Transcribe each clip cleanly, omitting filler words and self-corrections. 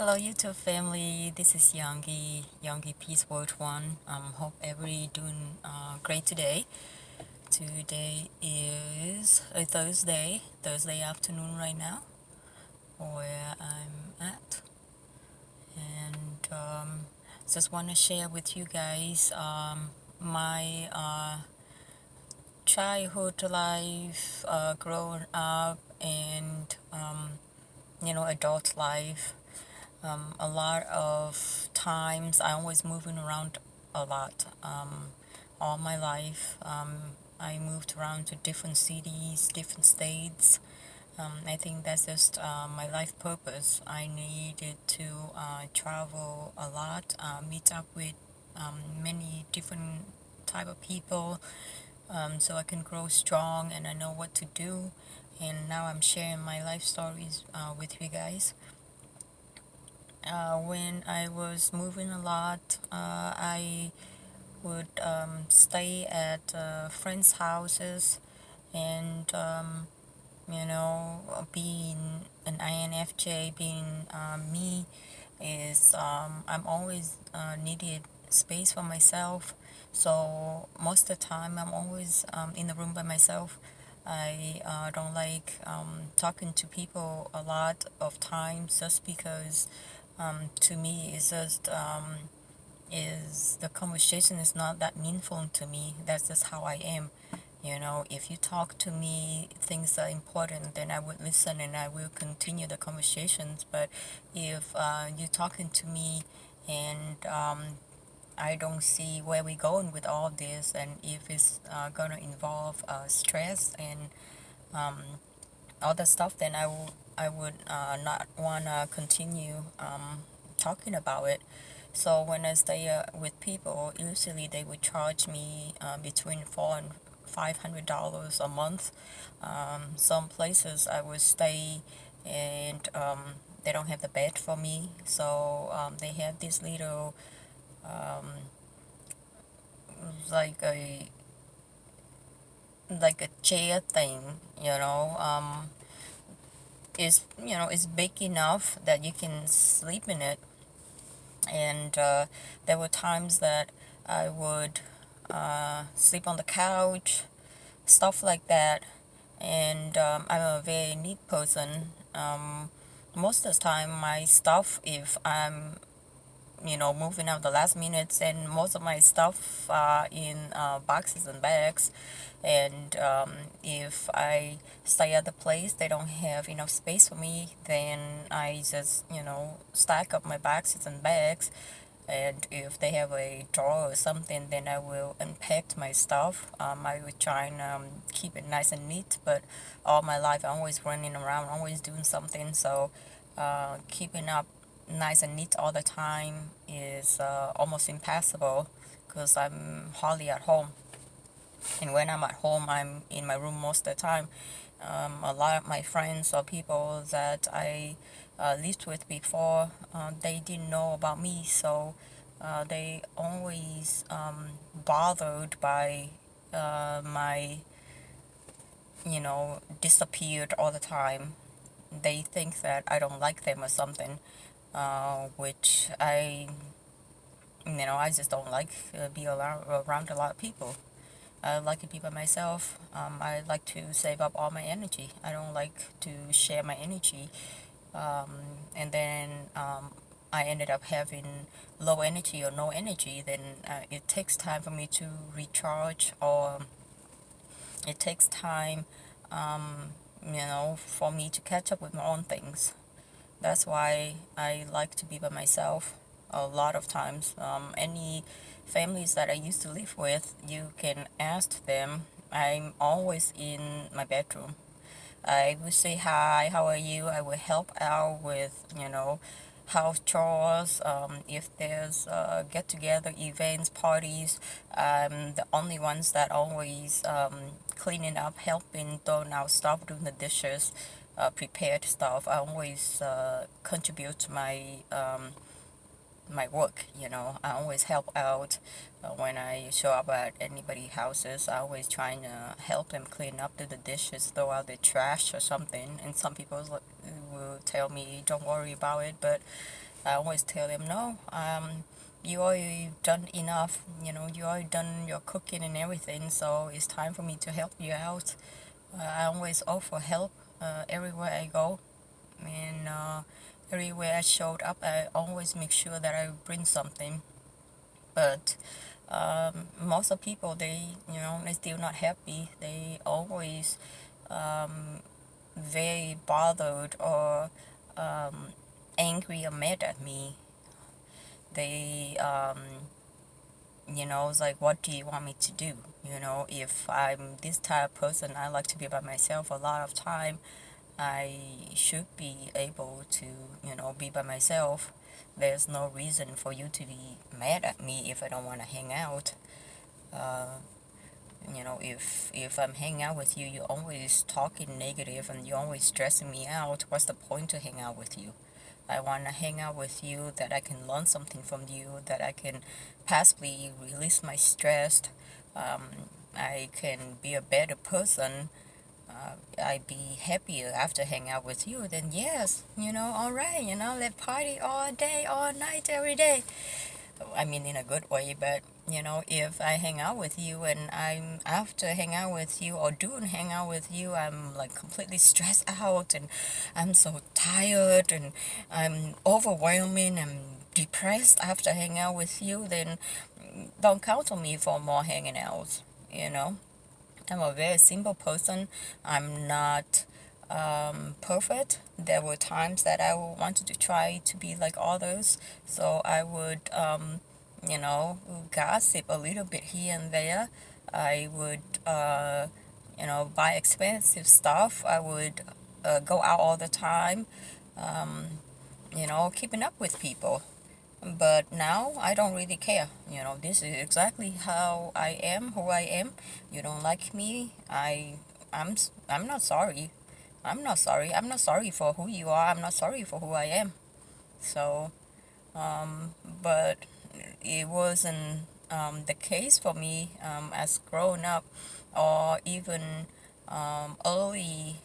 Hello YouTube family, this is YungyPeaceWorld1. Hope every doing great today. Today is a Thursday afternoon right now, where I'm at, and just want to share with you guys my childhood life, growing up, and adult life. A lot of times I always moving around a lot. All my life, I moved around to different cities, different states. I think that's just my life purpose. I needed to travel a lot, meet up with many different type of people, so I can grow strong and I know what to do. And now I'm sharing my life stories with you guys. When I was moving a lot, I would stay at friends' houses, and being an INFJ, being me, is I'm always needed space for myself. So most of the time, I'm always in the room by myself. I don't like talking to people a lot of times, just because to me it's just is the conversation is not that meaningful to me. That's just how I am. If you talk to me, things are important, then I would listen and I will continue the conversations. But if you're talking to me and I don't see where we're going with all this, and if it's gonna involve stress and um, all that stuff, then I would not wanna continue talking about it. So when I stay with people, usually they would charge me between $400 and $500 a month. Some places I would stay, and they don't have the bed for me, so they have this little um, like a chair thing, is big enough that you can sleep in it. And there were times that I would sleep on the couch, stuff like that. And I'm a very neat person. Most of the time, my stuff, if I'm moving out the last minutes, and most of my stuff in boxes and bags. And if I stay at the place, they don't have enough space for me, then I just stack up my boxes and bags. And if they have a drawer or something, then I will unpack my stuff. I would try and keep it nice and neat, but all my life I'm always running around, always doing something. So keeping up nice and neat all the time is almost impossible, because I'm hardly at home. And when I'm at home, I'm in my room most of the time. A lot of my friends or people that I lived with before, they didn't know about me, so they always bothered by my disappeared all the time. They think that I don't like them or something, which I just don't like be around a lot of people. I like to be by myself. I like to save up all my energy. I don't like to share my energy. And then I ended up having low energy or no energy. Then it takes time for me to recharge, or it takes time, for me to catch up with my own things. That's why I like to be by myself a lot of times. Any families that I used to live with, you can ask them. I'm always in my bedroom. I will say hi, how are you? I will help out with, house chores. If there's get together events, parties, I'm the only ones that always cleaning up, helping, throwing out stuff, doing the dishes, prepared stuff. I always contribute to my work. I always help out when I show up at anybody's houses. I always trying to help them clean up, do the dishes, throw out the trash or something. And some people will tell me don't worry about it, but I always tell them, no, you already done enough, you already done your cooking and everything, so it's time for me to help you out. I always offer help everywhere I go, and everywhere I showed up, I always make sure that I bring something. But most of people, they're still not happy. They always very bothered or angry or mad at me. They it's like, what do you want me to do? If I'm this type of person, I like to be by myself a lot of time. I should be able to, be by myself. There's no reason for you to be mad at me if I don't want to hang out. Uh, if I'm hanging out with you, you're always talking negative and you're always stressing me out. What's the point to hang out with you? I want to hang out with you that I can learn something from you, that I can possibly release my stress. I can be a better person. I'd be happier after hanging out with you. Then yes, all right, let party all day, all night, every day. I mean, in a good way, but if I hang out with you and I'm after hang out with you or doing hang out with you, I'm like completely stressed out and I'm so tired and I'm overwhelming and depressed after hanging out with you, then don't count on me for more hanging out, you know. I'm a very simple person. I'm not perfect. There were times that I wanted to try to be like others, so I would, gossip a little bit here and there. I would, buy expensive stuff. I would go out all the time, keeping up with people. But now I don't really care. This is exactly how I am, who I am. You don't like me. I'm not sorry. I'm not sorry. I'm not sorry for who you are. I'm not sorry for who I am. So, but it wasn't the case for me as grown up or even early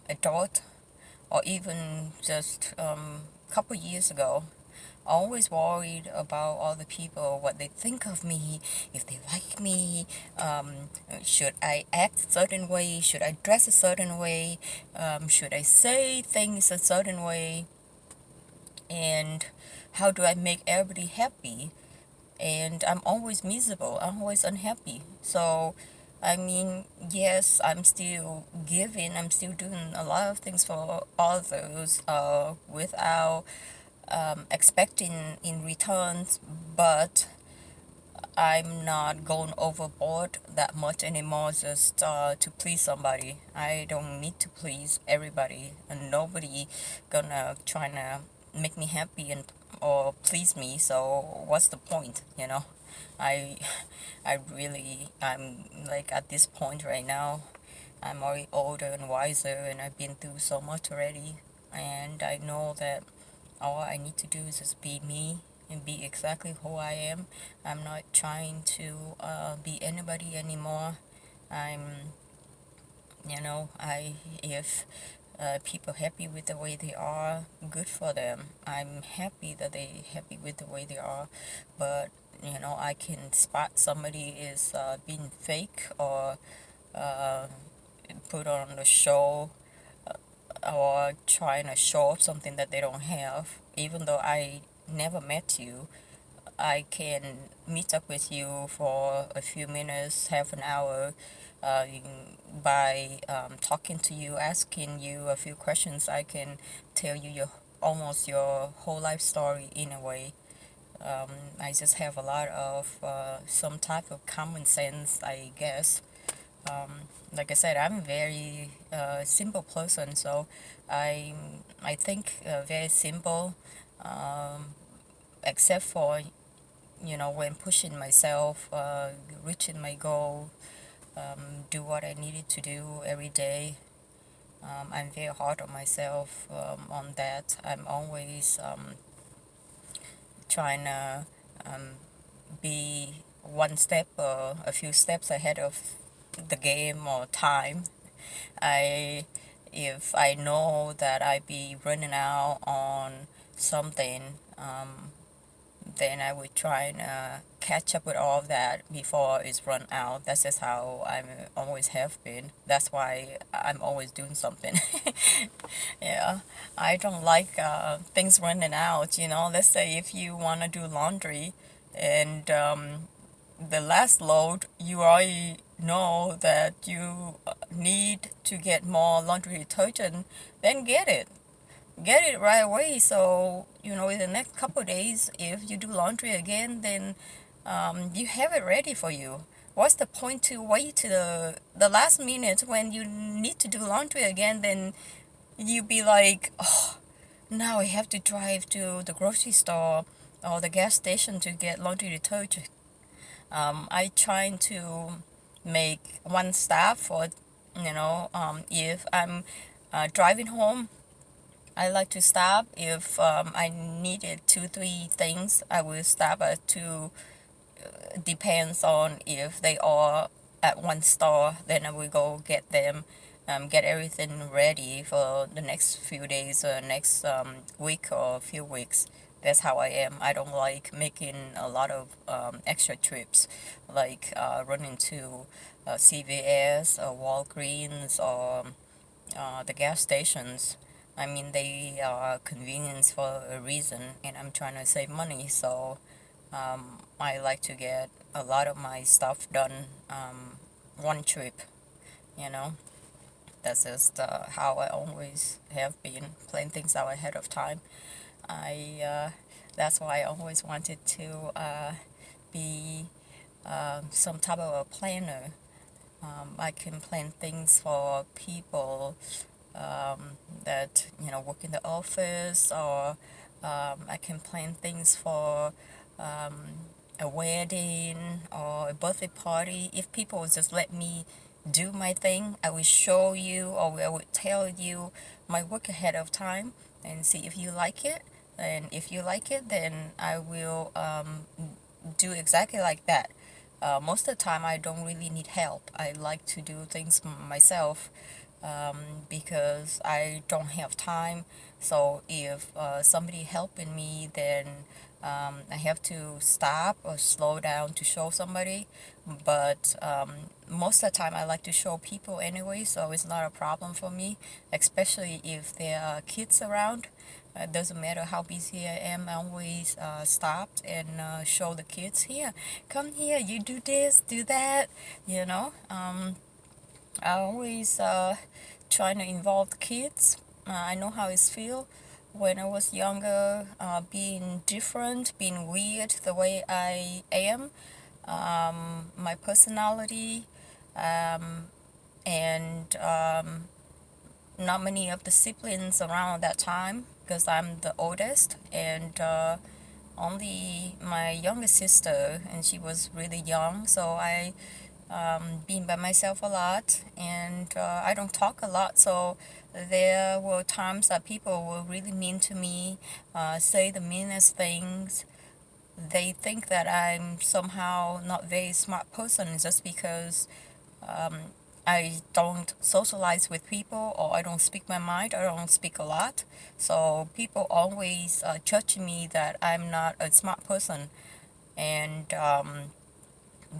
adult or even just couple years ago. Always worried about other people, what they think of me, if they like me, should I act a certain way, should I dress a certain way, should I say things a certain way, and how do I make everybody happy? And I'm always miserable, I'm always unhappy. So, I mean, yes, I'm still giving, I'm still doing a lot of things for others without expecting in returns, but I'm not going overboard that much anymore just to please somebody. I don't need to please everybody, and nobody gonna try to make me happy and or please me. So what's the point? I I'm like at this point right now. I'm already older and wiser, and I've been through so much already, and I know that all I need to do is just be me and be exactly who I am. I'm not trying to be anybody anymore. I'm, if people happy with the way they are, good for them. I'm happy that they happy with the way they are, but I can spot somebody is being fake or uh, put on the show or trying to show off something that they don't have. Even though I never met you, I can meet up with you for a few minutes, half an hour, by talking to you, asking you a few questions. I can tell you almost your whole life story in a way. I just have a lot of some type of common sense, I guess. Like I said, I'm a very simple person, so I think very simple, except for when pushing myself, reaching my goal, do what I needed to do every day. I'm very hard on myself on that. I'm always trying to be one step or a few steps ahead of the game or time. If I know that I be running out on something, then I would try and catch up with all of that before it's run out. That's just how I always have been. That's why I'm always doing something. Yeah, I don't like things running out. Let's say if you want to do laundry and the last load, you already know that you need to get more laundry detergent, then get it right away. So in the next couple of days, if you do laundry again, then you have it ready for you. What's the point to wait to the last minute when you need to do laundry again? Then you be like, oh, now I have to drive to the grocery store or the gas station to get laundry detergent. I trying to make one stop for if I'm driving home, I like to stop. If I needed 2, 3 things, I will stop at two. Depends on if they are at one store, then I will go get them, get everything ready for the next few days or next week or few weeks. That's how I am. I don't like making a lot of extra trips, like running to CVS or Walgreens or the gas stations. I mean, they are convenience for a reason, and I'm trying to save money, so I like to get a lot of my stuff done one trip, you know. That's just how I always have been, planning things out ahead of time. That's why I always wanted to be some type of a planner. I can plan things for people that work in the office, or I can plan things for a wedding or a birthday party. If people would just let me do my thing, I will show you, or I would tell you my work ahead of time and see if you like it. And if you like it, then I will do exactly like that. Most of the time, I don't really need help. I like to do things myself because I don't have time. So if somebody helping me, then I have to stop or slow down to show somebody. But most of the time, I like to show people anyway, so it's not a problem for me, especially if there are kids around. It doesn't matter how busy I am, I always stopped and show the kids, here, come here, you do this, do that, I always trying to involve the kids. I know how it feels when I was younger, being different, being weird the way I am, my personality, and not many of the siblings around that time because I'm the oldest, and only my younger sister, and she was really young, so I been by myself a lot, and I don't talk a lot, so there were times that people were really mean to me, say the meanest things. They think that I'm somehow not very smart person just because um, I don't socialize with people, or I don't speak my mind. I don't speak a lot. So people always judge me that I'm not a smart person. And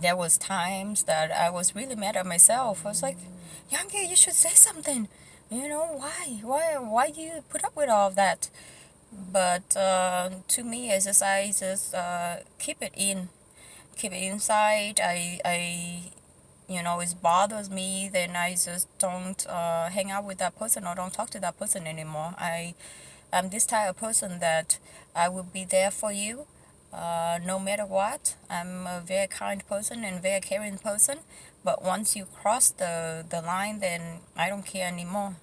there was times that I was really mad at myself. I was like, Youngie, you should say something. Why you put up with all of that? But to me, I just keep it inside. It bothers me, then I just don't hang out with that person or don't talk to that person anymore. I'm this type of person that I will be there for you no matter what. I'm a very kind person and very caring person, but once you cross the line, then I don't care anymore.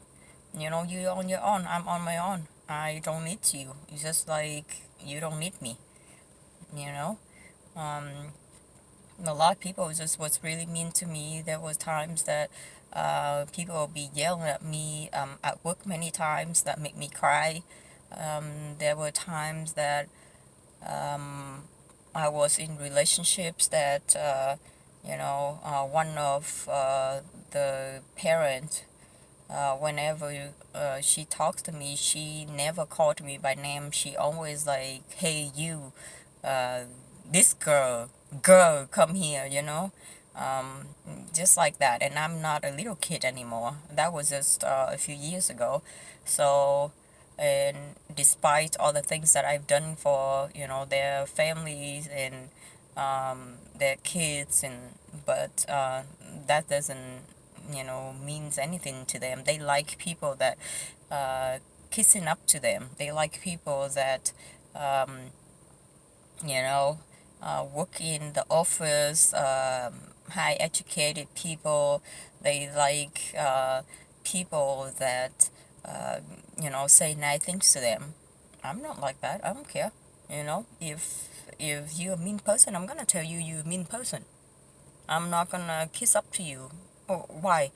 You're on your own, I'm on my own. I don't need you. It's just like you don't need me, you know? Um, a lot of people just was really mean to me. There was times that people will be yelling at me at work many times that make me cry. There were times that I was in relationships that one of the parents whenever she talks to me, she never called me by name. She always like, hey, you, uh, this girl, come here, um, just like that. And I'm not a little kid anymore. That was just a few years ago. So, and despite all the things that I've done for, their families and their kids, but that doesn't, means anything to them. They like people that kissing up to them. They like people that um, you know, work in the office, high educated people. They like people that, say nice things to them. I'm not like that. I don't care. If you're a mean person, I'm gonna tell you you're a mean person. I'm not gonna kiss up to you. Oh, why?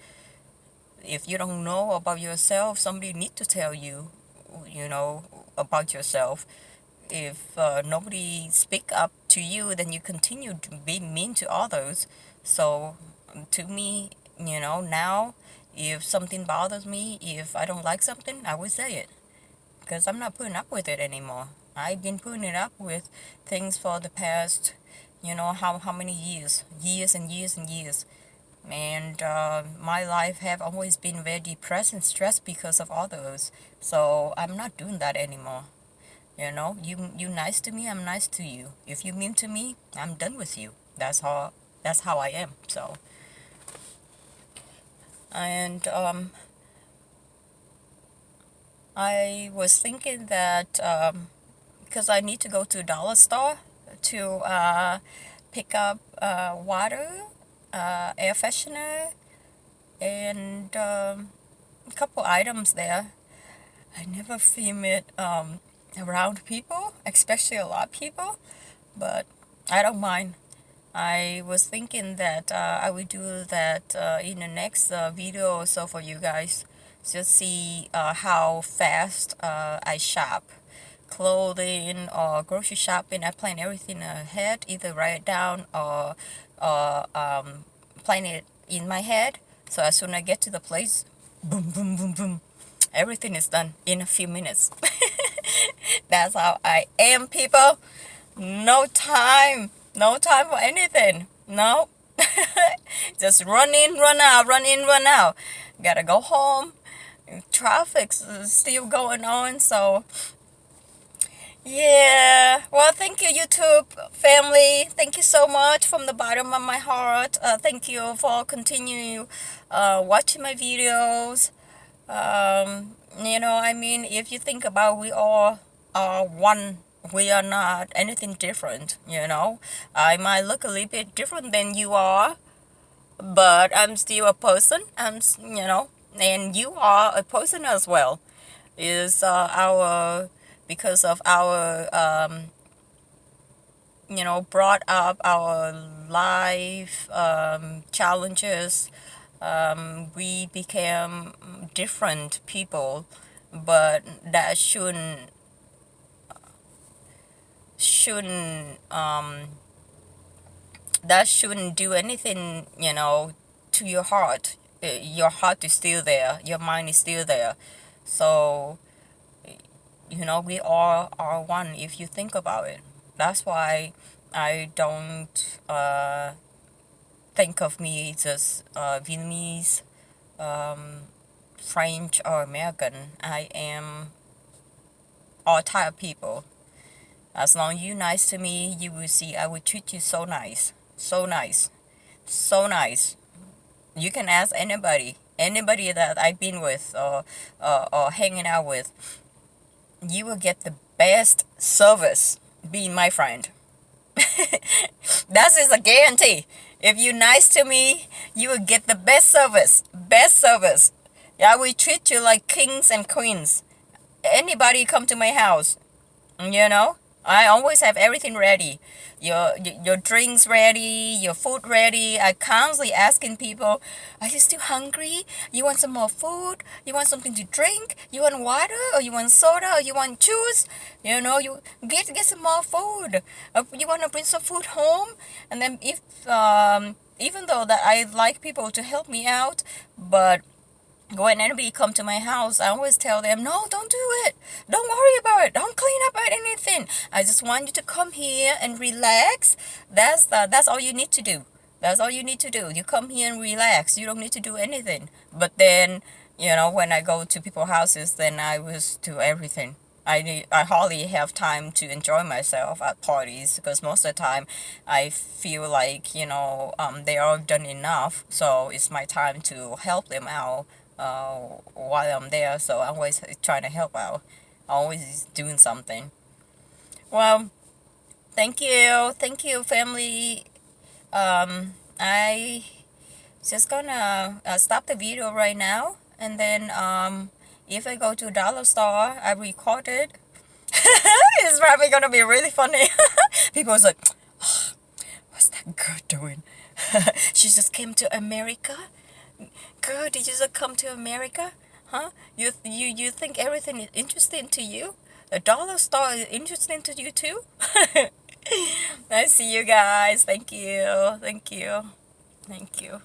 If you don't know about yourself, somebody need to tell you, about yourself. If nobody speak up to you, then you continue to be mean to others. So to me, now, if something bothers me, if I don't like something, I will say it, because I'm not putting up with it anymore. I've been putting it up with things for the past, how many years and years and years. And my life have always been very depressed and stressed because of others. So I'm not doing that anymore. You nice to me, I'm nice to you. If you mean to me, I'm done with you. That's how I am. So, and I was thinking that because I need to go to dollar store to pick up water, air freshener, and a couple items there. I never film it around people, especially a lot of people, but I don't mind. I was thinking that I will do that in the next video or so for you guys. Just see how fast I shop. Clothing or grocery shopping, I plan everything ahead, either write it down or plan it in my head. So as soon as I get to the place, boom, boom, boom, boom, everything is done in a few minutes. That's how I am, people. No time. No time for anything. No. Just run in, run out, run in, run out. Gotta go home. Traffic's still going on, so yeah. Well, thank you, YouTube family. Thank you so much from the bottom of my heart. Thank you for continuing watching my videos. If you think about, we all are one. We are not anything different. I might look a little bit different than you are, but I'm still a person. And you are a person as well. Is our because of our brought up our life challenges, we became different people, but that shouldn't that shouldn't do anything, to your heart. Your heart is still there, your mind is still there. So we all are one if you think about it. That's why I don't think of me just Vietnamese, French, or American. I am all type of people. As long as you're nice to me, you will see I will treat you so nice. So nice. So nice. You can ask anybody that I've been with or hanging out with. You will get the best service being my friend. That is a guarantee. If you're nice to me, you will get the best service. Best service. I will treat you like kings and queens. Anybody come to my house, I always have everything ready. Your drinks ready, your food ready. I constantly asking people, are you still hungry? You want some more food? You want something to drink? You want water, or you want soda, or you want juice? You get some more food. You want to bring some food home? And then if even though that I like people to help me out, but when anybody come to my house, I always tell them, no, don't do it. Don't worry about it. Don't clean up about anything. I just want you to come here and relax. That's all you need to do. That's all you need to do. You come here and relax. You don't need to do anything. But then, when I go to people's houses, then I was do everything. I hardly have time to enjoy myself at parties because most of the time I feel like, they are done enough. So it's my time to help them out while I'm there. So I'm always trying to help out, always doing something. Well, thank you, family. I just gonna stop the video right now, and then if I go to dollar store, I record it. It's probably gonna be really funny. People's like, "Oh, what's that girl doing? She just came to America. Girl, did you just come to America? Huh? You think everything is interesting to you? A dollar store is interesting to you too?" I see you guys. Thank you. Thank you. Thank you.